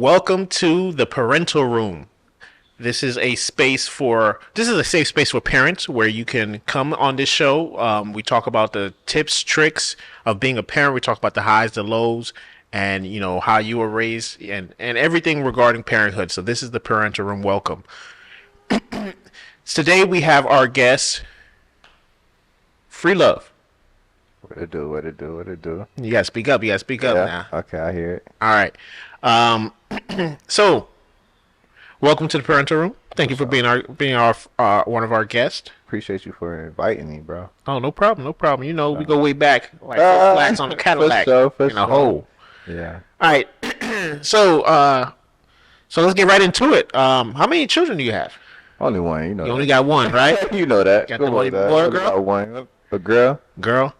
Welcome to the Parental Room. This is a safe space for parents where you can come on this show. We talk about the tips, tricks of being a parent. We talk about the highs, the lows, and how you were raised and everything regarding parenthood. So this is the Parental Room. Welcome. Today we have our guest, Freelove. What it do? You gotta speak up. Now. Okay, I hear it. All right. So, welcome to the Parental Room. Thank you for being our one of our guests. Appreciate you for inviting me, bro. Oh, no problem. We go way back, like four flats on the Cadillac for in a hole. Yeah. All right. So let's get right into it. How many children do you have? Only one, You only got one, right? You know that. Got the boy or girl? Got one. A girl. Girl.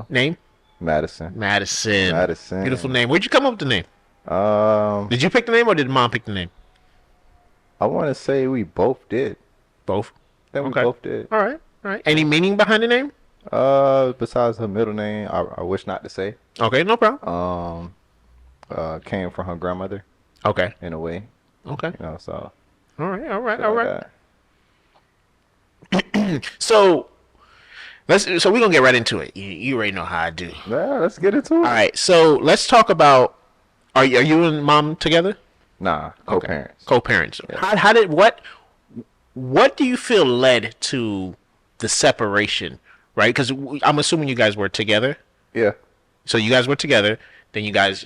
Name? Madison. Beautiful name. Where'd you come up with the name? Did you pick the name or did mom pick the name? I want to say we both did. Both. We both did. All right. Any meaning behind the name? Besides her middle name, I wish not to say. Okay, no problem. Came from her grandmother. Okay. In a way. Okay. So. All right. Like So we're gonna get right into it. You already know how I do. Yeah, let's get into it. All right. So let's talk about. Are you and mom together? Nah, co-parents. Okay. Co-parents. Yeah. How did what do you feel led to the separation? Right? Because I'm assuming you guys were together. Yeah. So you guys were together. Then you guys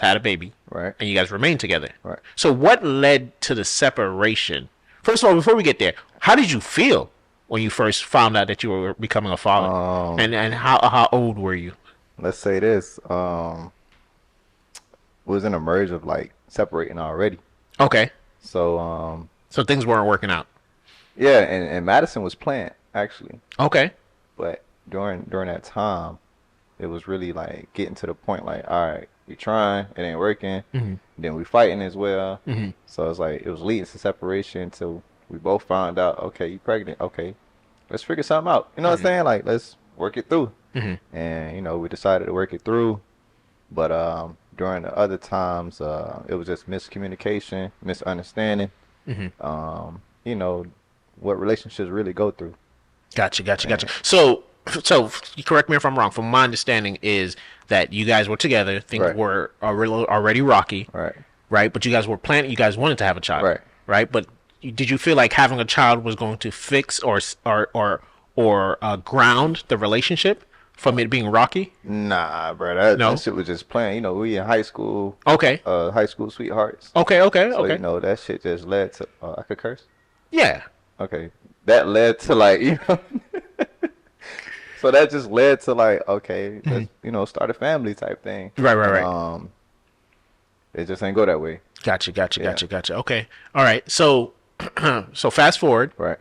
had a baby. Right. And you guys remained together. Right. So what led to the separation? First of all, before we get there, how did you feel when you first found out that you were becoming a father? And how old were you? Let's say this. Was in a merge of like separating already. Okay. So so things weren't working out. Yeah, and Madison was planned actually. Okay. But during that time, it was really like getting to the point like, all right, we trying, it ain't working. Mm-hmm. Then we fighting as well. Mm-hmm. So it's like it was leading to separation till we both found out, okay, you pregnant, okay, let's figure something out. You know what I'm saying? Like let's work it through. Mm-hmm. And we decided to work it through. But during the other times, it was just miscommunication, misunderstanding. Mm-hmm. What relationships really go through. Gotcha. So you correct me if I'm wrong. From my understanding is that you guys were together. Things Right. were already rocky. Right. Right. But you guys were planning. You guys wanted to have a child. Right. Right. But did you feel like having a child was going to fix or ground the relationship from it being rocky? Nah, bro. No? That shit was just playing. We in high school. Okay. High school sweethearts. Okay. So, that shit just led to. I could curse? Yeah. Okay. That led to like, So that just led to like, okay, let's, start a family type thing. Right. It just ain't go that way. Gotcha. Okay. All right. So fast forward. Right.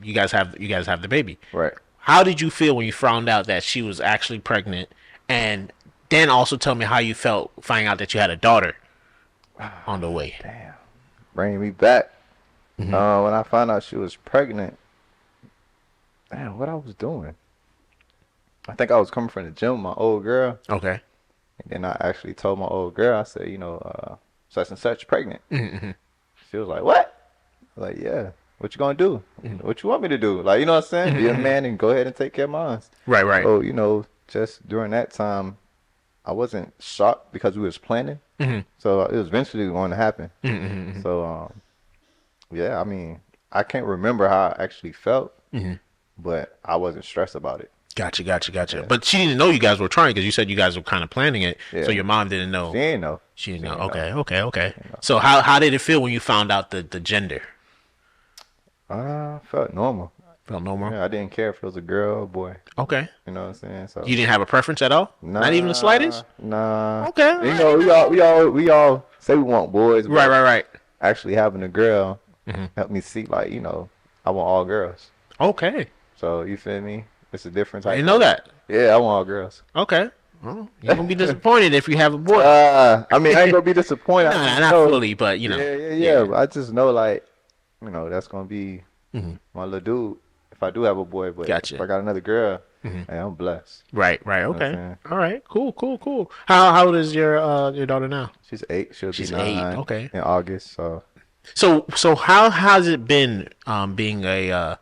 You guys have the baby. Right. How did you feel when you found out that she was actually pregnant? And then also tell me how you felt finding out that you had a daughter on the way. Damn. Bringing me back. Mm-hmm. When I found out she was pregnant, damn, what I was doing? I think I was coming from the gym with my old girl. Okay. And then I actually told my old girl, I said, such and such pregnant. Mm-hmm. She was like, what? I was like, yeah. What you gonna do? Mm-hmm. What you want me to do? Like, you know what I'm saying? Be a man and go ahead and take care of mine. Right. So, just during that time, I wasn't shocked because we was planning. Mm-hmm. So it was eventually going to happen. Mm-hmm. So, yeah, I mean, I can't remember how I actually felt, but I wasn't stressed about it. Gotcha. Yeah. But she didn't know you guys were trying because you said you guys were kind of planning it. Yeah. So your mom didn't know. She didn't know. She didn't know. Okay. So how did it feel when you found out the gender? Felt normal. Felt normal? Yeah, I didn't care if it was a girl or a boy. Okay. You know what I'm saying? So you didn't have a preference at all? Nah, not even the slightest? Nah. Okay. We all say we want boys. Right. Actually having a girl helped me see, like, I want all girls. Okay. So, you feel me? It's a difference. I didn't know that. Yeah, I want all girls. Okay. Well, you're going to be disappointed if you have a boy. I ain't going to be disappointed. Not fully, but, Yeah. But I just know, like, that's going to be my little dude if I do have a boy, but Gotcha. if I got another girl, hey, I'm blessed. Right. You know what I'm Okay. saying? All right. Cool. How old is your daughter now? She's 8. She'll be She's 8. 9 Okay. in August. So So how has it been being a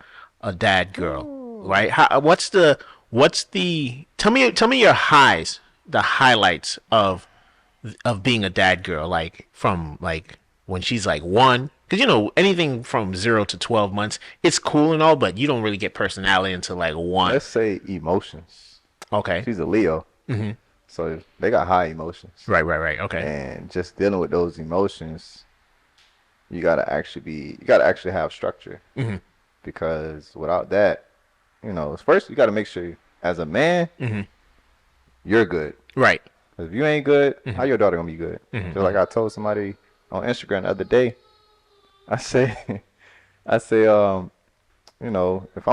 dad girl, right? What's the tell me your highs, the highlights of being a dad girl, like from like when she's like 1, because anything from 0 to 12 months, it's cool and all, but you don't really get personality until like 1. let's say emotions. Okay. She's a Leo, so they got high emotions, Right. Okay. and just dealing with those emotions, you gotta actually have structure, because without that, first you gotta make sure as a man you're good. Right. 'Cause if you ain't good, how your daughter gonna be good? Just like I told somebody on Instagram the other day, I say, I say, if I'm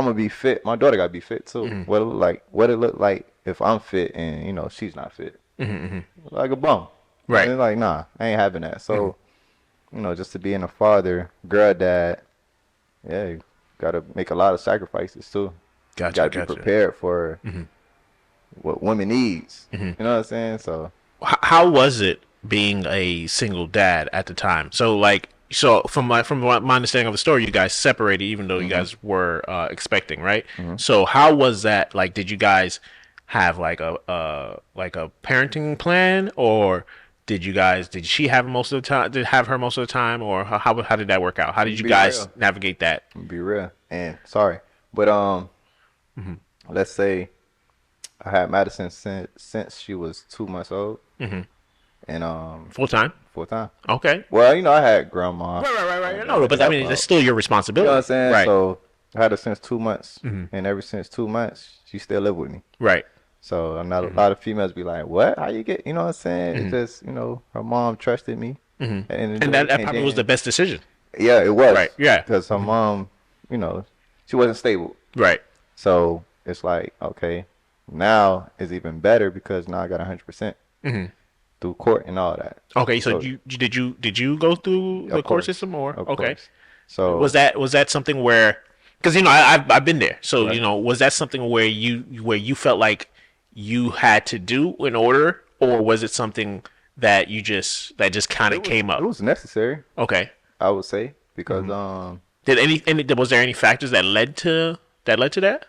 gonna be fit, my daughter gotta be fit too. What it look like if I'm fit and she's not fit, like a bum. Right. And it's like, nah, I ain't having that. So, just to being a father, girl dad, yeah, you gotta make a lot of sacrifices too. You gotta be prepared for what women needs. You know what I'm saying? So How was it being a single dad at the time? So from my understanding of the story, you guys separated even though you guys were expecting, right? So how was that? Like, did you guys have like a parenting plan, or did she have most of the time? Did have her most of the time, or how did that work out? How did you guys navigate that? be real. And sorry, but let's say I had Madison since she was 2 months old, and Full time? full time. Okay. Well, I had grandma. Right. No, but I mean, it's still your You know responsibility. what I'm saying? Right. So I had her since 2 months, and ever since 2 months, she still lived with me. Right. So not a lot of females be like, "What? How you get?" You know what I'm saying? It's just her mom trusted me, And that probably was the best decision. Yeah, it was. Right, yeah. Because her mom, she wasn't stable. Right. So it's like, okay, now it's even better because now I got 100% through court and all that. Okay. So did you go through the court system, or Of okay? course. So Was that something where, because I've been there, so Right. was that something where you felt like you had to do in order, or was it something that just kind of came up? it was necessary, Okay. I would say, because Was there any factors that led to that?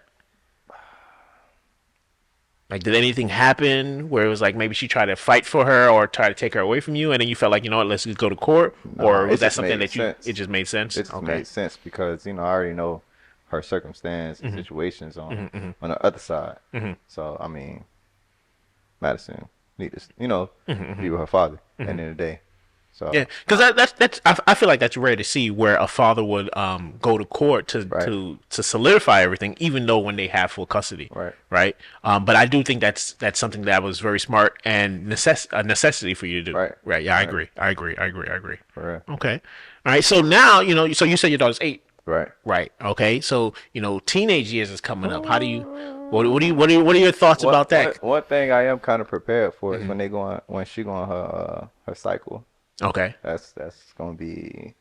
Like, did anything happen where it was like maybe she tried to fight for her or try to take her away from you, and then you felt like, let's just go to court, or it was that just something made that sense. it just made sense? it just Okay. made sense because I already know her circumstance and situations on the other side. So I mean, Madison need to be with her father at the end of the day. So Yeah, because that's I feel like that's rare to see where a father would go to court to Right. to solidify everything, even though when they have full custody. Right. But I do think that's something that was very smart and a necessity for you to do. Right. Yeah, Right. I agree. for real. Okay. All right. So now so you said your daughter's 8. Right. Right. Okay. So teenage years is coming up. How do you what are your thoughts about that? One thing I am kind of prepared for is when she go on her cycle. Okay. That's gonna be.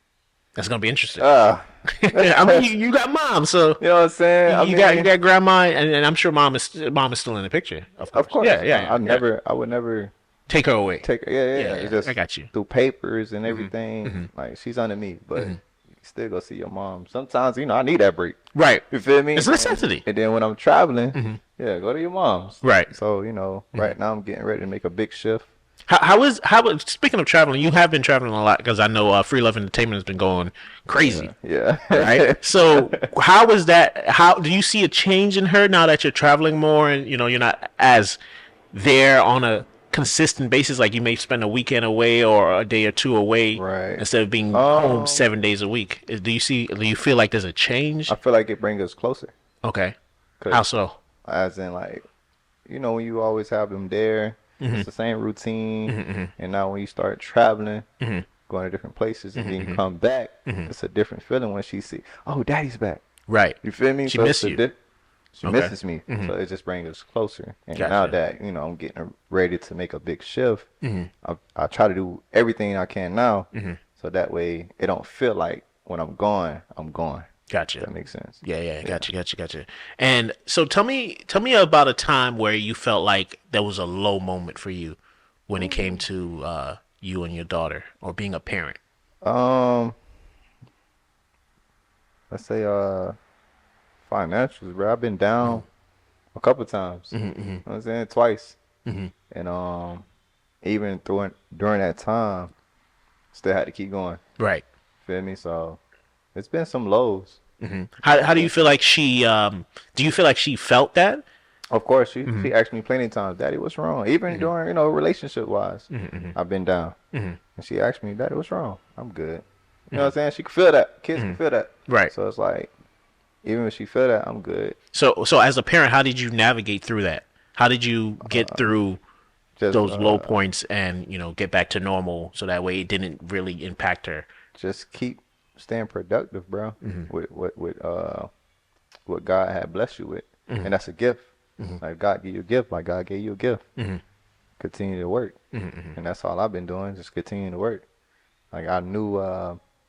That's gonna be interesting. Uh, I mean, you got mom, so you know what I'm saying? you got grandma, and I'm sure mom is still in the picture. Of course. Yeah. I would never Take her away. take. Yeah. It's just I got you. through papers and everything. Like she's under me, but you still go see your mom. Sometimes I need that break. Right. You feel me? It's a necessity. And then when I'm traveling, go to your mom's. Right. So right now I'm getting ready to make a big shift. How speaking of traveling, you have been traveling a lot, because I know Freelove Entertainment has been going crazy. Yeah. Right. So how is that? How do you see a change in her now that you're traveling more, and you're not as there on a consistent basis? Like, you may spend a weekend away or a day or two away, Right. instead of being home 7 days a week. Do you feel like there's a change? I feel like it brings us closer. Okay. 'Cause How so? As in, like, when you always have them there, it's the same routine. And now when you start traveling, going to different places, and then you come back, it's a different feeling when she see, oh, daddy's back. Right. You feel me? She So miss it's you. She Okay. misses me. So it just brings us closer. And Gotcha. now that, I'm getting ready to make a big shift, I try to do everything I can now. So that way it don't feel like when I'm gone, I'm gone. Gotcha. That makes sense. Yeah. Gotcha. And so tell me about a time where you felt like there was a low moment for you when it came to you and your daughter or being a parent. Um, let's say financials, bro. I've been down a couple times. You know what I'm saying? Twice. And even during that time, still had to keep going. Right. Feel me? So it's been some lows. How do you feel like she do you feel like she felt that? Of course, she asked me plenty of times, Daddy, what's wrong? Even during, relationship wise, I've been down. And she asked me, Daddy, what's wrong? I'm good. You know what I'm saying? She could feel that. Kids can feel that. Right. So it's like, even if she feel that, I'm good. So as a parent, how did you navigate through that? How did you get through Just those low points and, get back to normal so that way it didn't really impact her? just keep staying productive, bro. With what God had blessed you with, and that's a gift. Like God gave you a gift, like God gave you a gift. Continue to work, and that's all I've been doing. Just continue to work. Like I knew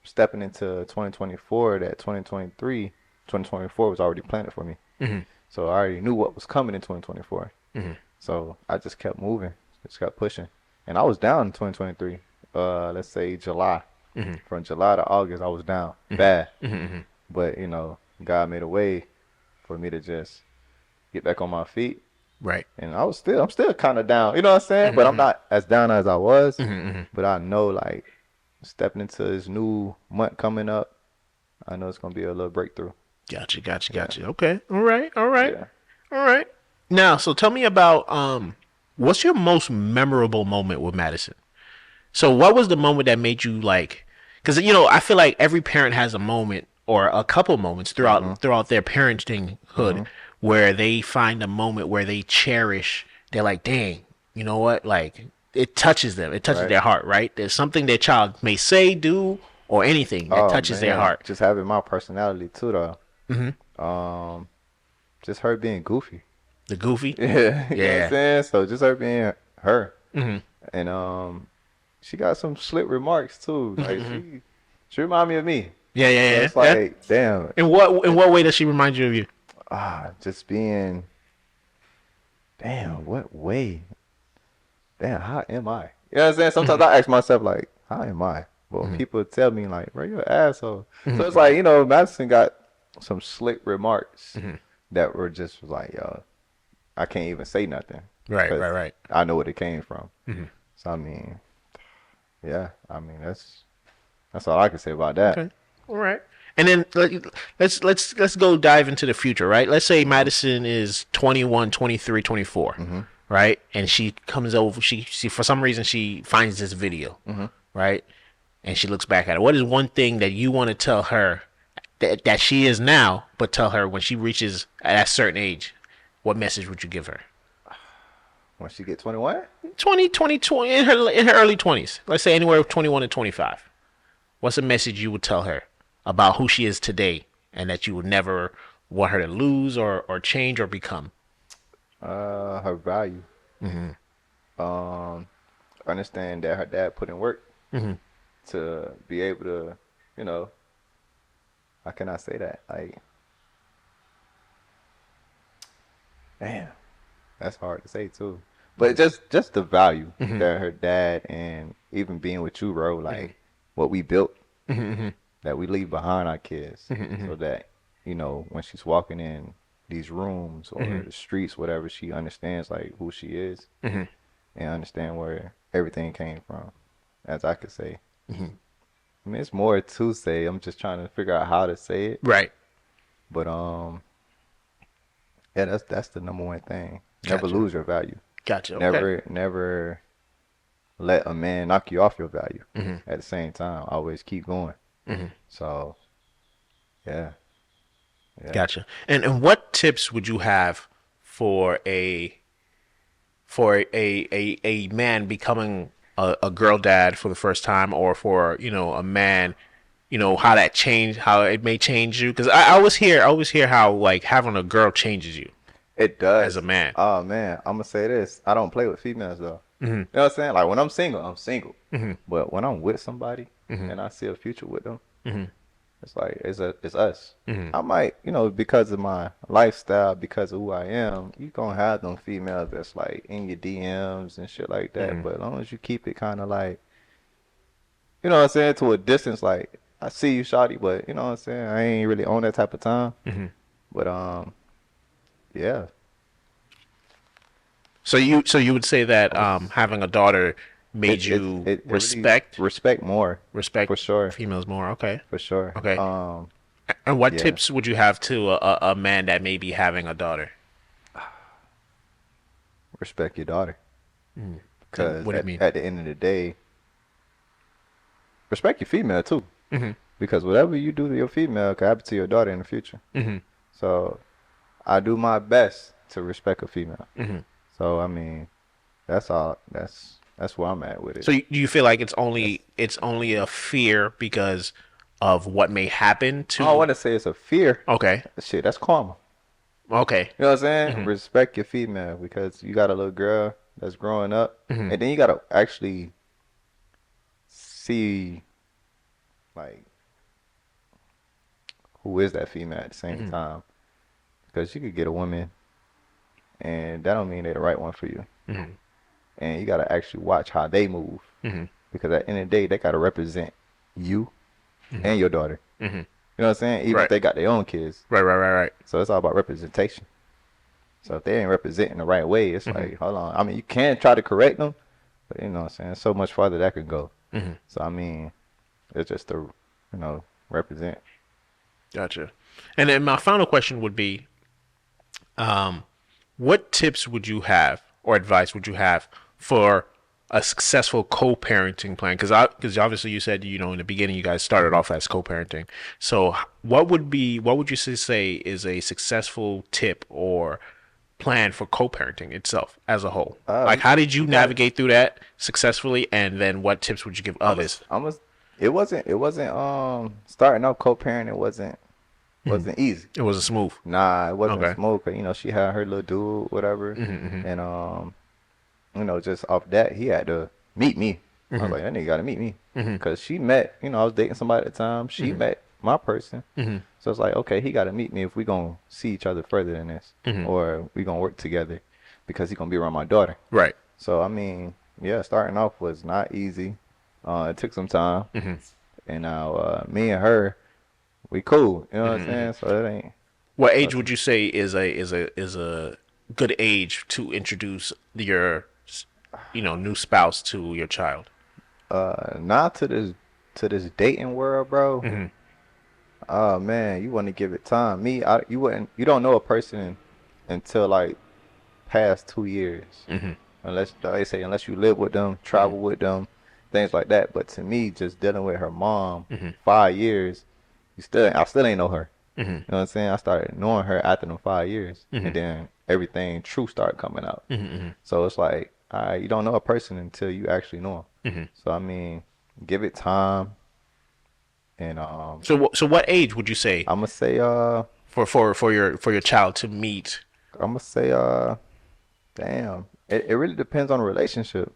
stepping into 2024 that 2024 was already planted for me. So I already knew what was coming in 2024. So I just kept moving, just kept pushing, and I was down in 2023. Let's say July. From July to August, I was down bad. But God made a way for me to just get back on my feet. Right. And I'm still kind of down. You know what I'm saying? But I'm not as down as I was. But I know, like, stepping into this new month coming up, I know it's gonna be a little breakthrough. Gotcha. Okay. All right. Yeah. All right. Now, so tell me about what's your most memorable moment with Madison? So what was the moment that made you like, because I feel like every parent has a moment or a couple moments throughout their parentinghood where they find a moment where they cherish, they're like, dang, you know what? Like it touches them. It touches their heart, right? There's something their child may say, do, or anything that touches their heart. Just having my personality too though. Just her being goofy. The goofy? Yeah. You know what I'm saying? So just her being her. And she got some slick remarks too. Like she remind me of me. Yeah. So it's like, damn. In what way does she remind you of you? Just being. Damn, what way? Damn, how am I? You know what I'm saying? Sometimes I ask myself like, how am I? Well, people tell me like, bro, you're an asshole. So it's like, Madison got some slick remarks that were just like, yo, I can't even say nothing. Right. I know what it came from. So I mean, yeah, that's all I can say about that. Okay. All right. And then let's go dive into the future, right? Let's say Madison is 21, 23, 24, right? And she comes over, she for some reason she finds this video, right? And she looks back at it. What is one thing that you want to tell her that she is now, but tell her when she reaches at a certain age? What message would you give her? When she get 21? 20, in her early 20s. Let's say anywhere from 21 to 25. What's a message you would tell her about who she is today and that you would never want her to lose or change or become? Her value. Understand that her dad put in work to be able to, how can I say that? Like, damn, that's hard to say too. But just the value that her dad and even being with you, bro, like what we built, that we leave behind our kids, so that when she's walking in these rooms or the streets, whatever, she understands like who she is and understand where everything came from, as I could say. I mean, it's more to say. I'm just trying to figure out how to say it. Right. But yeah, that's the number one thing. Never lose your value. Gotcha. Okay. Never let a man knock you off your value. At the same time, always keep going. So, yeah. Gotcha. And what tips would you have for a man becoming a girl dad for the first time, or for a man, how it may change you? Because I always hear how like having a girl changes you. It does. As a man. Oh man, I'm gonna say this. I don't play with females though. You know what I'm saying? Like when I'm single, I'm single. But when I'm with somebody and I see a future with them, It's like it's us. I might, because of my lifestyle, because of who I am, you gonna have them females that's like in your DMs and shit like that. But as long as you keep it kind of like, you know what I'm saying, to a distance, like I see you, shawty, but you know what I'm saying, I ain't really on that type of time. But yeah. So you would say that having a daughter made you respect really respect more respect for sure, females more. Okay. for sure. Okay. And what Yeah. tips would you have to a man that may be having a daughter? Respect your daughter, because What do you mean? at the end of the day, respect your female too, because whatever you do to your female can happen to your daughter in the future. So I do my best to respect a female. So I mean, that's all. That's where I'm at with it. So do you feel like it's only a fear because of what may happen to? I don't want to say it's a fear. Okay. Shit, that's karma. Okay. You know what I'm saying? Respect your female, because you got a little girl that's growing up, and then you gotta actually see, like, who is that female at the same time, because you could get a woman, and that don't mean they're the right one for you. And you gotta actually watch how they move, because at the end of the day, they gotta represent you and your daughter. You know what I'm saying? Even if they got their own kids. Right. So it's all about representation. So if they ain't representing the right way, it's like, hold on. I mean, you can try to correct them, but you know what I'm saying? So much farther that could go. So I mean, it's just to, represent. Gotcha. And then my final question would be, what tips would you have or advice would you have for a successful co-parenting plan? Because obviously you said, in the beginning you guys started off as co-parenting. So what would you say is a successful tip or plan for co-parenting itself as a whole? Like, how did you navigate through that successfully, and then what tips would you give others? It wasn't starting out co-parenting. It wasn't easy. It wasn't smooth. Nah, it wasn't Okay. smooth. 'Cause, she had her little dude, whatever, and just off that, he had to meet me. I was like, that nigga got to meet me, because she met, I was dating somebody at the time. She met my person, so it's like, okay, he got to meet me if we gonna see each other further than this, or we gonna work together, because he gonna be around my daughter. Right. So I mean, yeah, starting off was not easy. It took some time, and now me and her, we cool. You know what I'm saying? So it ain't. What age would you say is a good age to introduce your new spouse to your child? Not to this dating world, bro. Oh man, you want to give it time. You don't know a person until like past 2 years, unless you live with them, travel with them, things like that. But to me, just dealing with her mom, 5 years, I still ain't know her. You know what I'm saying? I started knowing her after them 5 years, and then everything true started coming out. So it's like, you don't know a person until you actually know them. So I mean, give it time. And So what age would you say I'm gonna say for your child to meet? I'm gonna say damn. It really depends on the relationship.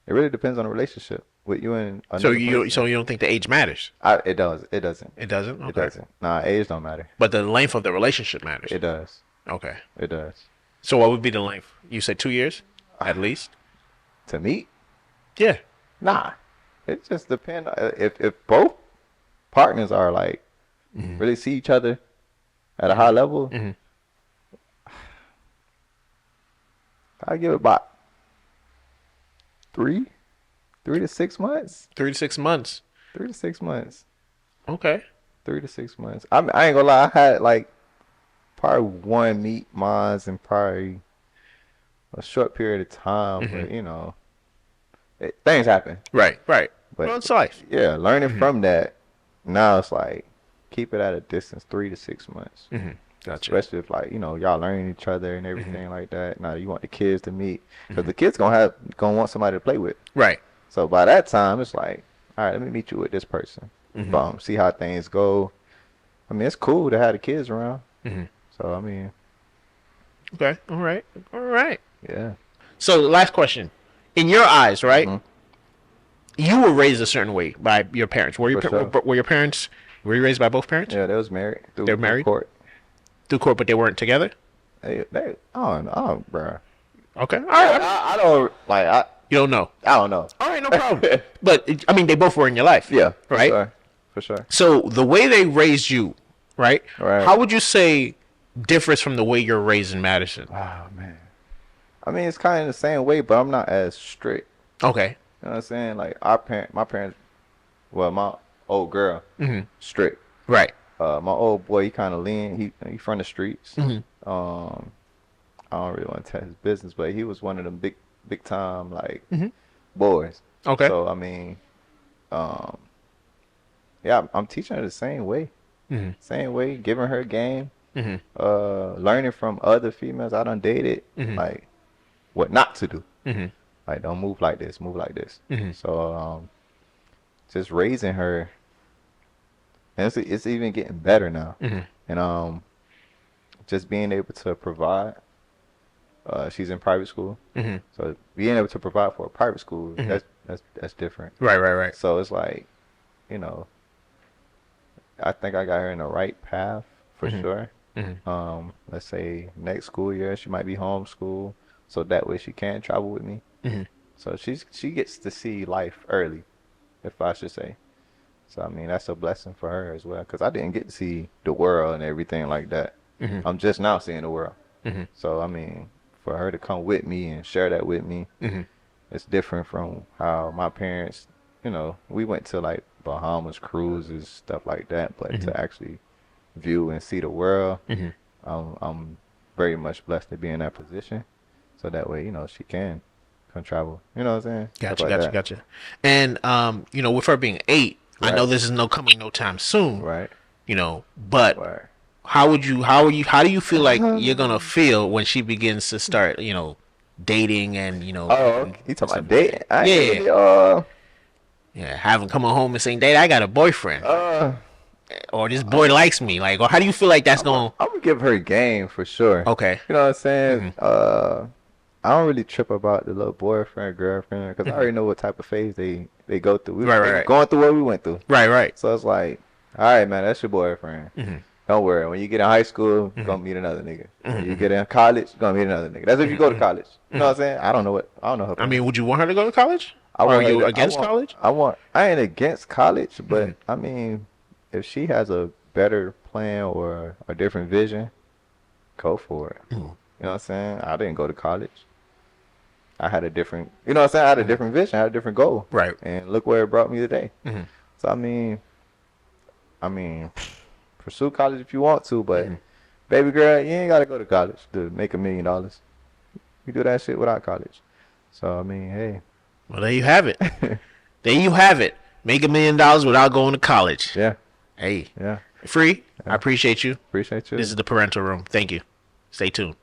It really depends on the relationship with you and So another you person. don't think the age matters? It doesn't. It doesn't. It Okay. doesn't. Nah, age don't matter. But the length of the relationship matters. It does. Okay. It does. So what would be the length? You said 2 years, at least. To meet? Yeah. Nah. It just depends. If both partners are like really see each other at a high level, I give it about 3 to 6 months. 3 to 6 months. 3 to 6 months. Okay. 3 to 6 months. I ain't gonna lie. I had like probably one meet mines in probably a short period of time, but things happen. Right. But Well, it's life. yeah, learning from that. Now it's like keep it at a distance, 3 to 6 months. Gotcha. Especially if like y'all learning each other and everything like that. Now you want the kids to meet, because the kids gonna want somebody to play with. Right. So by that time, it's like, all right, let me meet you with this person. Boom, see how things go. I mean, it's cool to have the kids around. So I mean, Okay. All right. yeah. So the last question, in your eyes, right? You were raised a certain way by your parents. Were For sure. were your parents Were you raised by both parents? Yeah, they was married. They're married? Court. Through court, but they weren't together? Oh, bro. Okay. All right. I don't like. You don't know. I don't know. All right, no problem. But, I mean, they both were in your life. Yeah. Right? For sure. So the way they raised you, right? Right. How would you say differs from the way you're raised in Madison? Oh, man. I mean, it's kind of the same way, but I'm not as strict. Okay. You know what I'm saying? Like, my parents, well, my old girl, strict. Right. My old boy, he kind of lean. He from the streets. Mm-hmm. I don't really want to tell his business, but he was one of them big time like boys. Okay. So I mean, yeah, I'm teaching her the same way. Same way, giving her game. Learning from other females I done dated, like what not to do. Like, don't move like this, move like this. So just raising her, and it's even getting better now. And just being able to provide. She's in private school, so being able to provide for a private school, that's different. Right. So it's like, you know, I think I got her in the right path for sure. Let's say next school year she might be homeschooled, so that way she can travel with me. So she gets to see life early, if I should say. So I mean, that's a blessing for her as well, because I didn't get to see the world and everything like that. I'm just now seeing the world. So I mean, for her to come with me and share that with me, it's different from how my parents, you know, we went to like Bahamas cruises, stuff like that, but to actually view and see the world, I'm very much blessed to be in that position. So that way, you know, she can come travel. You know what I'm saying? Gotcha. And you know, with her being 8, I know this is coming no time soon. Right. You know, but how do you feel like you're gonna feel when she begins to start, you know, dating and, you know? Oh, you talking about dating? Yeah, having coming home and saying, "Dad, I got a boyfriend," or this boy likes me. Like, or how do you feel like that's going? I'm gonna give her a game for sure. Okay. You know what I'm saying? I don't really trip about the little boyfriend, girlfriend, because I already know what type of phase they go through. We were going through what we went through. Right. So it's like, all right, man, that's your boyfriend. Don't worry. When you get in high school, you're gonna meet another nigga. When you get in college, you're gonna meet another nigga. That's if you go to college. You know what I'm saying? I don't know her. I mean, would you want her to go to college? Are you against college? I ain't against college, but I mean, if she has a better plan or a different vision, go for it. You know what I'm saying? I didn't go to college. I had a different, you know what I'm saying? I had a different vision, I had a different goal. Right. And look where it brought me today. So I mean, pursue college if you want to, but baby girl, you ain't gotta go to college to make $1 million. You do that shit without college. So I mean, hey. Well, there you have it. Make $1 million without going to college. Yeah. Hey. Yeah. Free. I appreciate you. Appreciate you. This is the Parental Room. Thank you. Stay tuned.